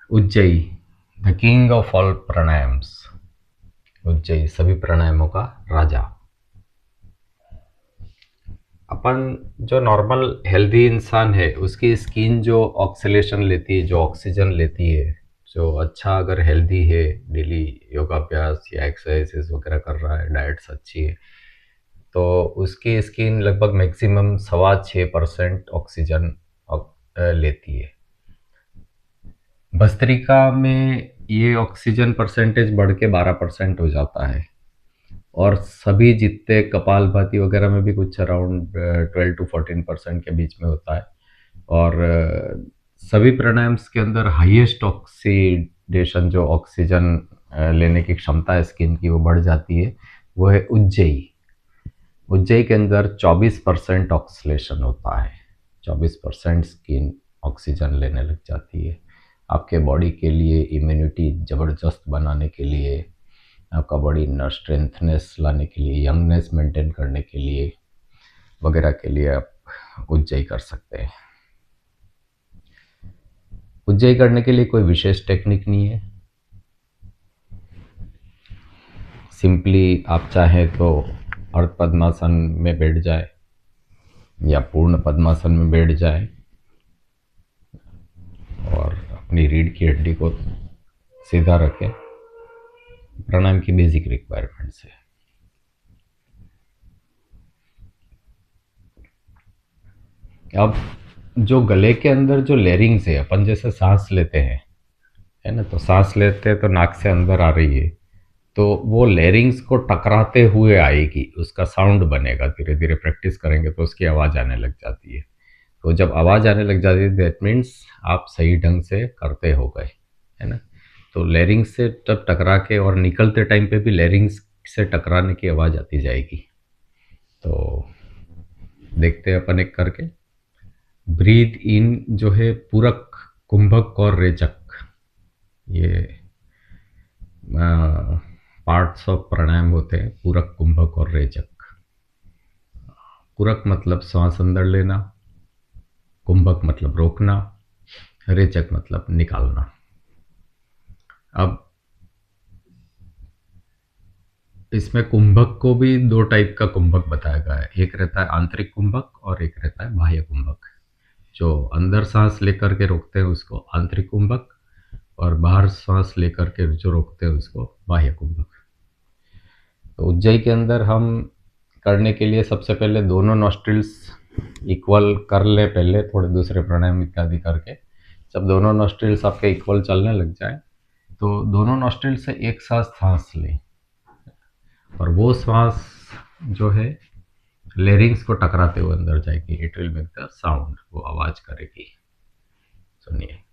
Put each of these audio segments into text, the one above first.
Ujjayi, the king of all pranayamas. Ujjayi सभी प्राणायामों का राजा। अपन जो नॉर्मल हेल्दी इंसान है उसकी स्किन जो ऑक्सीलेशन लेती है, जो ऑक्सीजन लेती है, जो अच्छा अगर हेल्दी है, डेली योगाभ्यास या एक्सरसाइजेस वगैरह कर रहा है, डाइट्स अच्छी है, तो उसकी स्किन लगभग मैक्सिमम 6.25% ऑक्सीजन लेती है। भस्त्रिका में ये ऑक्सीजन परसेंटेज बढ़ के 12% हो जाता है। और सभी जितने कपालभाति वगैरह में भी कुछ अराउंड 12 to 14% के बीच में होता है। और सभी प्राणायाम्स के अंदर हाईएस्ट ऑक्सीडेशन, जो ऑक्सीजन लेने की क्षमता है स्किन की, वो बढ़ जाती है, वो है उज्जयी। उज्जयी के अंदर 24% ऑक्सीलेशन होता है। 24% स्किन ऑक्सीजन लेने लग जाती है। आपके बॉडी के लिए इम्यूनिटी ज़बरदस्त बनाने के लिए, आपका बॉडी इंनर स्ट्रेंथनेस लाने के लिए, यंगनेस मेंटेन करने के लिए वगैरह के लिए आप उज्जयी कर सकते हैं। उज्जयी करने के लिए कोई विशेष टेक्निक नहीं है। सिंपली आप चाहें तो अर्ध पद्मासन में बैठ जाए या पूर्ण पद्मासन में बैठ जाए और अपनी रीढ़ की हड्डी को सीधा रखें। प्राणायाम की बेसिक रिक्वायरमेंट्स है। अब जो गले के अंदर जो लेरिंग्स है, अपन जैसे सांस लेते हैं, है ना, तो सांस लेते हैं तो नाक से अंदर आ रही है, तो वो लेरिंग्स को टकराते हुए आएगी, उसका साउंड बनेगा। धीरे धीरे प्रैक्टिस करेंगे तो उसकी आवाज़ आने लग जाती है। तो जब आवाज़ आने लग जाती है दैट मीन्स आप सही ढंग से करते हो गए, है ना। तो लेरिंग्स से जब टकरा के और निकलते टाइम पे भी लेरिंग्स से टकराने की आवाज़ आती जाएगी। तो देखते हैं अपन एक करके। ब्रीथ इन जो है पूरक, कुंभक और रेचक, ये पार्ट्स ऑफ प्राणायाम होते हैं, पूरक, कुंभक और रेचक। पूरक मतलब सांस अंदर लेना, कुंभक मतलब रोकना, रेचक मतलब निकालना। अब इसमें कुंभक को भी दो टाइप का कुंभक बताया गया है। एक रहता है आंतरिक कुंभक और एक रहता है बाह्य कुंभक। जो अंदर सांस लेकर के रोकते हैं उसको आंतरिक कुंभक, और बाहर सांस लेकर के जो रोकते हैं उसको बाह्य कुंभक। तो उज्जयी के अंदर हम करने के लिए सबसे पहले दोनों नॉस्ट्रिल्स इक्वल कर ले, पहले थोड़े दूसरे प्राणायाम इत्यादि करके। जब दोनों नॉस्ट्रिल्स आपके इक्वल चलने लग जाए तो दोनों नॉस्ट्रिल से एक साथ सांस लें, और वो सांस जो है लेरिंग्स को टकराते हुए अंदर जाएगी। It will make the sound, वो आवाज करेगी। सुनिए।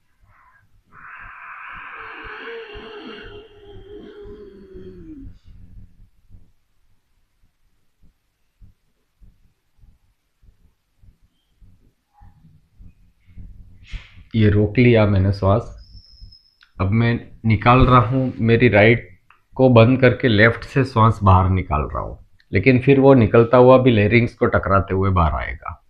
ये रोक लिया मैंने श्वास। अब मैं निकाल रहा हूँ, मेरी राइट को बंद करके लेफ्ट से श्वास बाहर निकाल रहा हूँ, लेकिन फिर वो निकलता हुआ भी लेरिंग्स को टकराते हुए बाहर आएगा।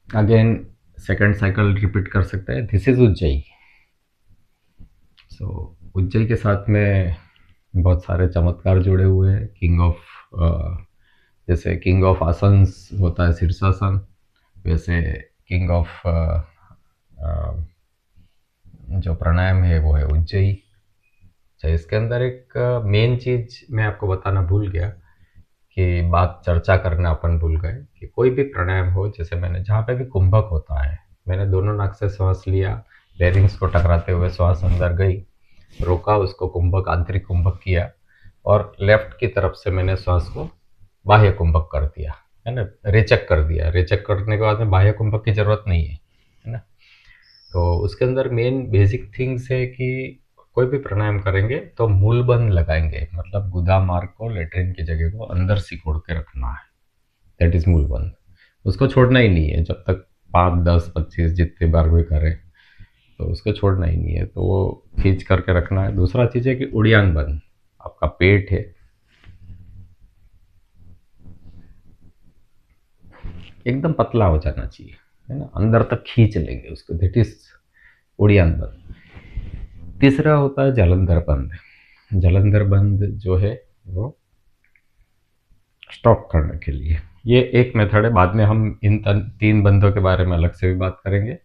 अगेन सेकंड साइकिल रिपीट कर सकते हैं। This is ujjayi. So ujjayi के साथ में बहुत सारे चमत्कार जुड़े हुए हैं। किंग ऑफ, जैसे किंग ऑफ आसन्स होता है शीर्षासन, वैसे किंग ऑफ जो प्राणायाम है वो है उज्जयी। अच्छा, इसके अंदर एक मेन चीज मैं आपको बताना भूल गया, कि बात चर्चा करना अपन भूल गए, कि कोई भी प्राणायाम हो, जैसे मैंने जहाँ पे भी कुंभक होता है, मैंने दोनों नाक से श्वास लिया, लेरिंग्स को टकराते हुए श्वास अंदर गई, रोका, उसको कुंभक, आंतरिक कुंभक किया, और लेफ्ट की तरफ से मैंने श्वास को बाह्य कुंभक कर दिया, है ना, रेचक कर दिया। रेचक करने के बाद में बाह्य कुंभक की जरूरत नहीं है ना। तो उसके अंदर मेन बेसिक थिंग्स है कि कोई भी प्राणायाम करेंगे तो मूल बंद लगाएंगे, मतलब गुदा मार्ग को, लेटरिन की जगह को अंदर सिकोड़ के रखना है। दैट इज मूल बंद। उसको छोड़ना ही नहीं है जब तक 5, 10, 25 जितने बार भी करें, तो उसको छोड़ना ही नहीं है, तो वो खींच करके रखना है। दूसरा चीज़ है कि उड़ियान बंद, आपका पेट है एकदम पतला हो जाना चाहिए, है ना, अंदर तक खींच लेंगे उसको, दैट इज उड़ियान बंद। तीसरा होता है जालंधर बंद। जालंधर बंद जो है वो स्टॉप करने के लिए, ये एक मेथड है। बाद में हम इन तीन बंदों के बारे में अलग से भी बात करेंगे।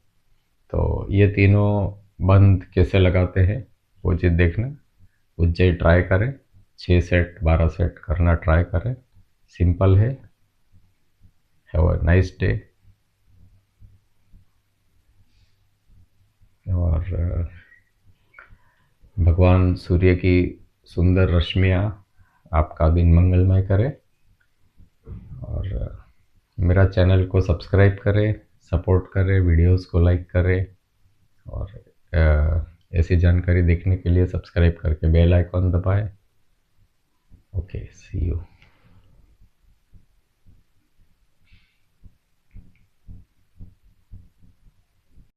तो ये तीनों बंद कैसे लगाते हैं वो चीज़ देखना, उज्जै ट्राई करें, 6 सेट 12 सेट करना ट्राई करें, सिंपल है। Have a nice day. और भगवान सूर्य की सुंदर रश्मियाँ आपका दिन मंगलमय करे। और मेरा चैनल को सब्सक्राइब करें, सपोर्ट करें, वीडियोस को लाइक करें। और ऐसी जानकारी देखने के लिए सब्सक्राइब करके बेल आइकॉन दबाएं। Okay, see you.